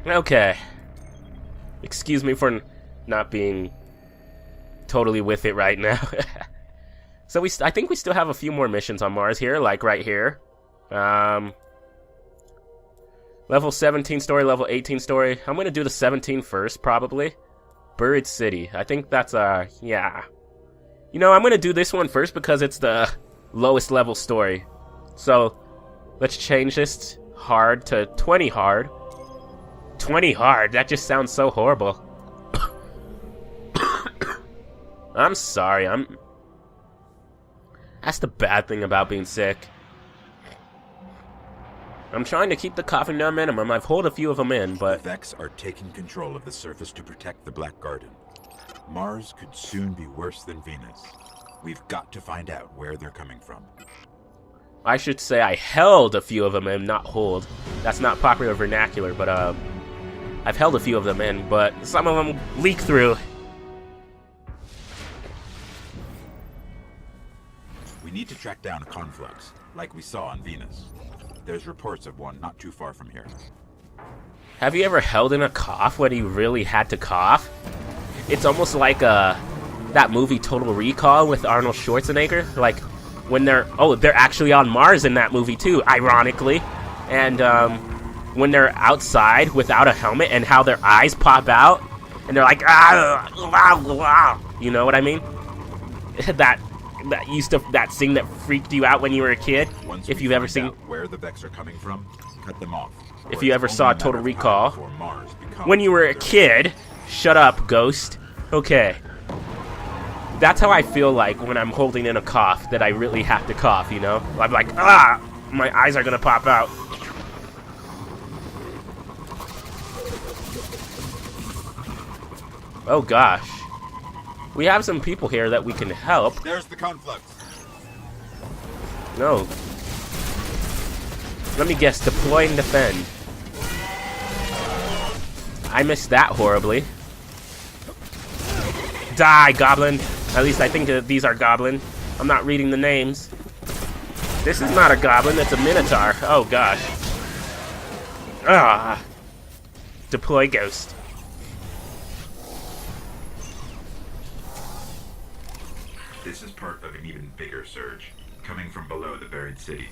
Okay. Excuse me for not being totally with it right now. So I think we still have a few more missions on Mars here, like right here. Level 17 story, level 18 story. I'm gonna do the 17 first, probably. Buried City. I think that's, yeah. You know, I'm gonna do this one first because it's the lowest level story. So, let's change this hard to 20 hard. 20 hard? That just sounds so horrible. I'm sorry, That's the bad thing about being sick. I'm trying to keep the coughing down minimum. I've holed a few of them in, but... The Vex are taking control of the surface to protect the Black Garden. Mars could soon be worse than Venus. We've got to find out where they're coming from. I should say I held a few of them in, not hold. That's not popular vernacular, but I've held a few of them in, but some of them leak through. We need to track down a conflux, like we saw on Venus. There's reports of one not too far from here. Have you ever held in a cough when you really had to cough? It's almost like that movie Total Recall with Arnold Schwarzenegger. Like, when they're actually on Mars in that movie too, ironically. And when they're outside without a helmet and how their eyes pop out. And they're like, you know what I mean? that scene that freaked you out when you were a kid. If you've ever seen where the Vex are coming from, cut them off. If you ever saw Total Recall when you were a kid, shut up, Ghost. Okay. That's how I feel like when I'm holding in a cough that I really have to cough, you know? I'm like, my eyes are gonna pop out. Oh gosh. We have some people here that we can help. There's the conflux. No. Let me guess, deploy and defend. I missed that horribly. Die, Goblin. At least I think that these are Goblin. I'm not reading the names. This is not a Goblin, it's a Minotaur. Oh gosh. Deploy Ghost. This is part of an even bigger surge, coming from below the buried city.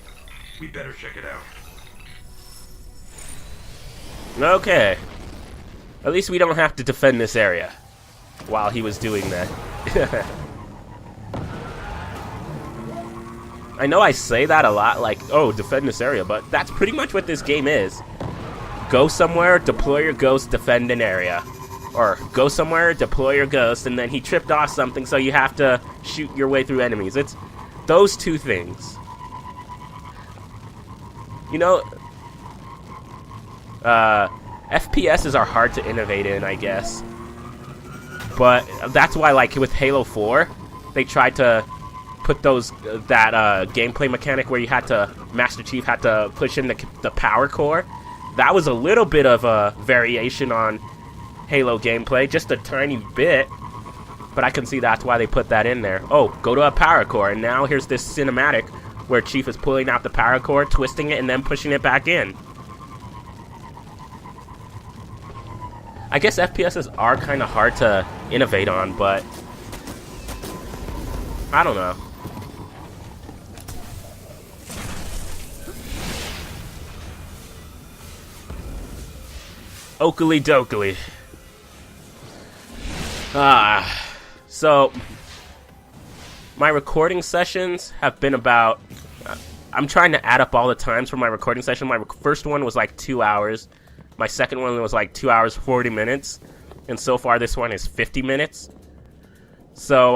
We better check it out. Okay. At least we don't have to defend this area while he was doing that. I know I say that a lot, like, oh, defend this area, but that's pretty much what this game is. Go somewhere, deploy your ghost, defend an area. Or go somewhere, deploy your ghost, and then he tripped off something, so you have to shoot your way through enemies. It's those two things. You know, FPSs are hard to innovate in, I guess. But that's why, like, with Halo 4, they tried to put that gameplay mechanic where you had to, Master Chief had to push in the power core. That was a little bit of a variation on Halo gameplay, just a tiny bit, but I can see that's why they put that in there. Oh, go to a power core, and now here's this cinematic where Chief is pulling out the power core, twisting it, and then pushing it back in. I guess FPSs are kind of hard to innovate on, but I don't know. Oakley dokley. So my recording sessions have been about, I'm trying to add up all the times for my recording session. My first one was like 2 hours. My second one was like 2 hours, 40 minutes. And so far this one is 50 minutes. So,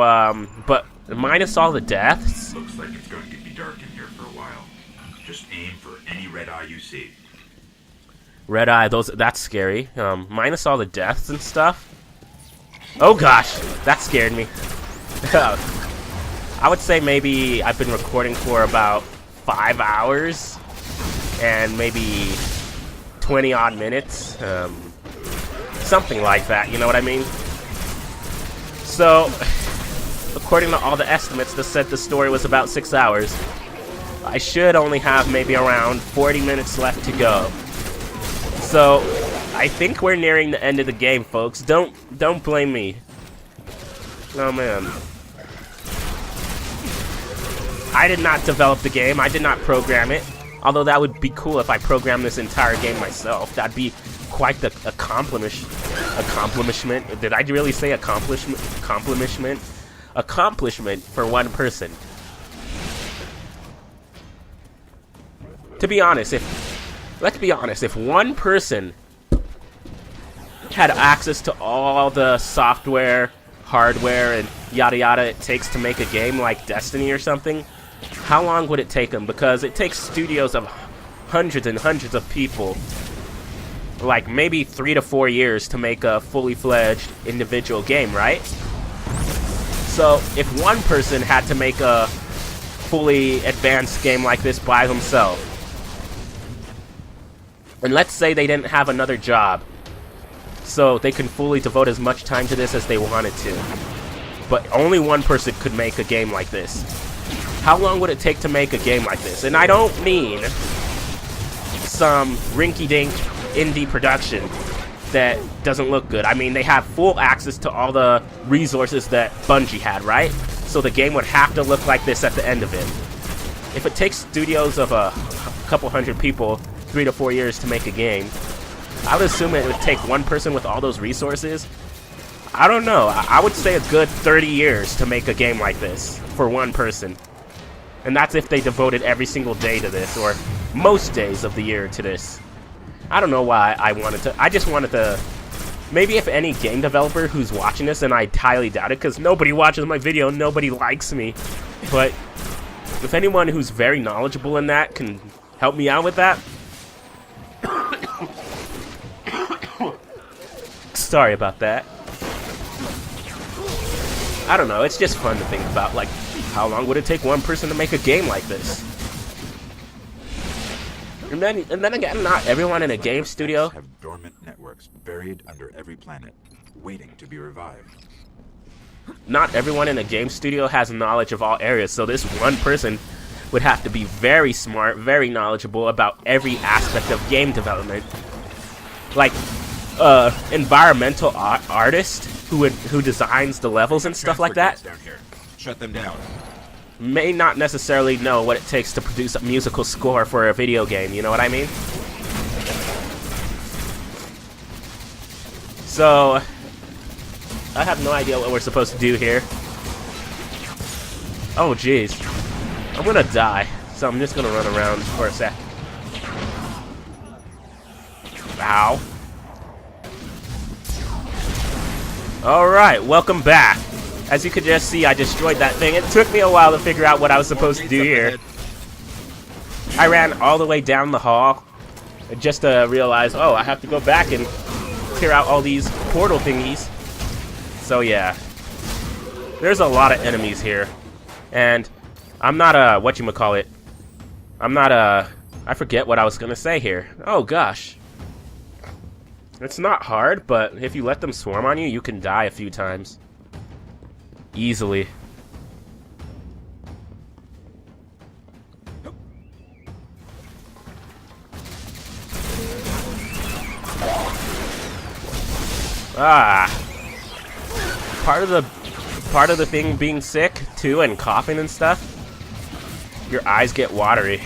but minus all the deaths. Looks like it's going to be dark in here for a while. Just aim for any red eye you see. Red eye, that's scary. Minus all the deaths and stuff. Oh gosh, that scared me. I would say maybe I've been recording for about 5 hours and maybe 20 odd minutes. Something like that, you know what I mean? So, according to all the estimates that said the story was about 6 hours, I should only have maybe around 40 minutes left to go. So, I think we're nearing the end of the game, folks. Don't blame me. Oh man. I did not develop the game. I did not program it. Although that would be cool if I programmed this entire game myself. That'd be quite the accomplishment. Did I really say accomplishment? Accomplishment for one person. To be honest, let's be honest, if one person had access to all the software, hardware, and yada yada it takes to make a game like Destiny or something, how long would it take them? Because it takes studios of hundreds and hundreds of people, like maybe 3 to 4 years to make a fully fledged individual game, right? So if one person had to make a fully advanced game like this by themselves, and let's say they didn't have another job, so they can fully devote as much time to this as they wanted to, but only one person could make a game like this, how long would it take to make a game like this? And I don't mean some rinky-dink indie production that doesn't look good. I mean, they have full access to all the resources that Bungie had, right? So the game would have to look like this at the end of it. If it takes studios of a couple hundred people 3 to 4 years to make a game, I would assume it would take one person with all those resources. I don't know. I would say a good 30 years to make a game like this for one person. And that's if they devoted every single day to this, or most days of the year to this. I don't know why I wanted to. I just wanted to. Maybe if any game developer who's watching this, and I highly doubt it, because nobody watches my video, nobody likes me. But if anyone who's very knowledgeable in that can help me out with that. Sorry about that. I don't know, it's just fun to think about, like, how long would it take one person to make a game like this? And then again, not everyone in a game studio have dormant networks buried under every planet, waiting to be revived. Not everyone in a game studio has knowledge of all areas, so this one person would have to be very smart, very knowledgeable about every aspect of game development. Like, environmental artist who designs the levels and stuff like that. Down here. Shut them down. May not necessarily know what it takes to produce a musical score for a video game, you know what I mean? So, I have no idea what we're supposed to do here. Oh jeez. I'm gonna die, so I'm just gonna run around for a sec. Ow. Alright, welcome back. As you could just see, I destroyed that thing. It took me a while to figure out what I was supposed to do here. I ran all the way down the hall just to realize, oh, I have to go back and clear out all these portal thingies. So yeah, there's a lot of enemies here. And I'm not whatchamacallit. I'm not I forget what I was gonna say here. Oh gosh. It's not hard, but if you let them swarm on you, you can die a few times. Easily. Ah. Part of the thing being sick too and coughing and stuff, your eyes get watery.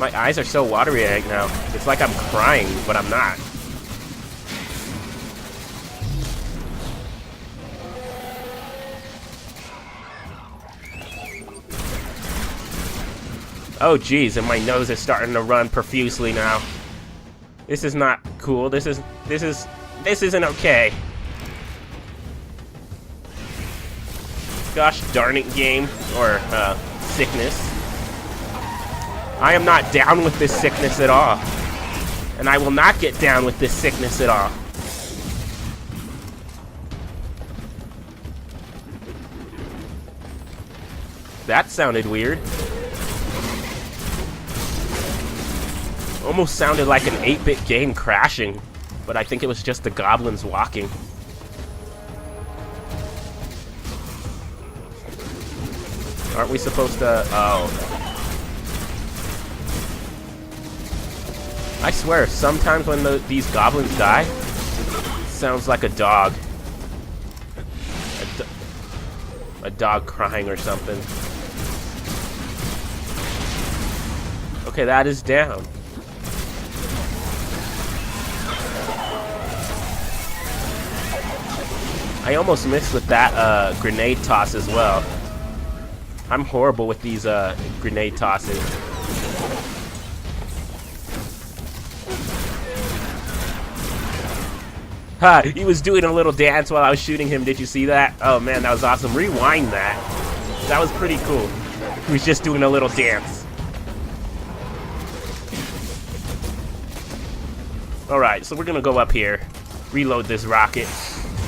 My eyes are so watery right now. It's like I'm crying, but I'm not. Oh geez, and my nose is starting to run profusely now. This is not cool. This isn't okay. Gosh darn it, game, or sickness. I am not down with this sickness at all. And I will not get down with this sickness at all. That sounded weird. Almost sounded like an 8-bit game crashing, but I think it was just the goblins walking. Aren't we supposed to... Oh. I swear, sometimes when these goblins die, it sounds like a dog. A dog crying or something. Okay, that is down. I almost missed with that grenade toss as well. I'm horrible with these grenade tosses. Ha! He was doing a little dance while I was shooting him. Did you see that? Oh man, that was awesome. Rewind that. That was pretty cool. He was just doing a little dance. Alright, so we're gonna go up here. Reload this rocket.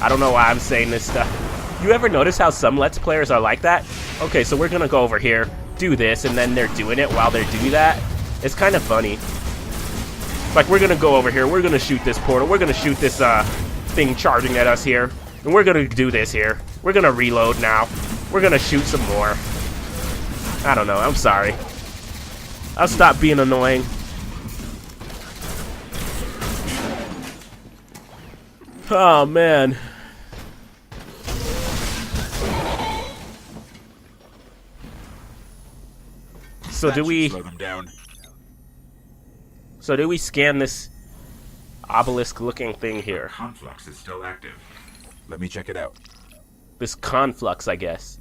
I don't know why I'm saying this stuff. You ever notice how some Let's Players are like that? Okay, so we're gonna go over here, do this, and then they're doing it while they're doing that. It's kind of funny. Like, we're gonna go over here, we're gonna shoot this portal, we're gonna shoot this thing charging at us here, and we're gonna do this here. We're gonna reload now. We're gonna shoot some more. I don't know, I'm sorry. I'll stop being annoying. Oh man. So do we slow them down? So do we scan this obelisk-looking thing here? Conflux is still active. Let me check it out. This conflux, I guess.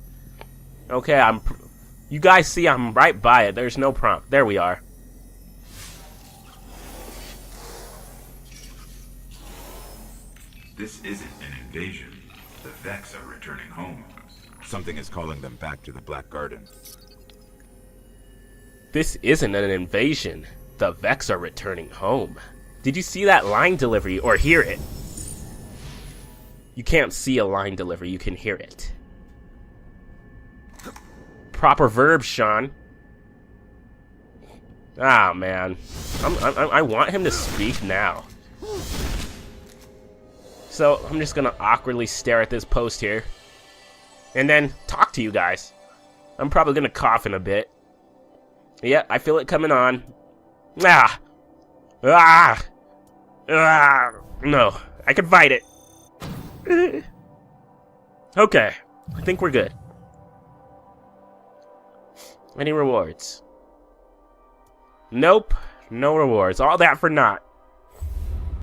Okay, you guys see I'm right by it. There's no prompt. There we are. This isn't an invasion. The Vex are returning home. Something is calling them back to the Black Garden. This isn't an invasion. The Vex are returning home. Did you see that line delivery or hear it? You can't see a line delivery, you can hear it. Proper verbs, Sean. Ah, man. I want him to speak now. So, I'm just gonna awkwardly stare at this post here. And then talk to you guys. I'm probably gonna cough in a bit. Yeah, I feel it coming on. Ah! Ah! Ah! No, I can fight it. Okay, I think we're good. Any rewards? Nope, no rewards. All that for naught.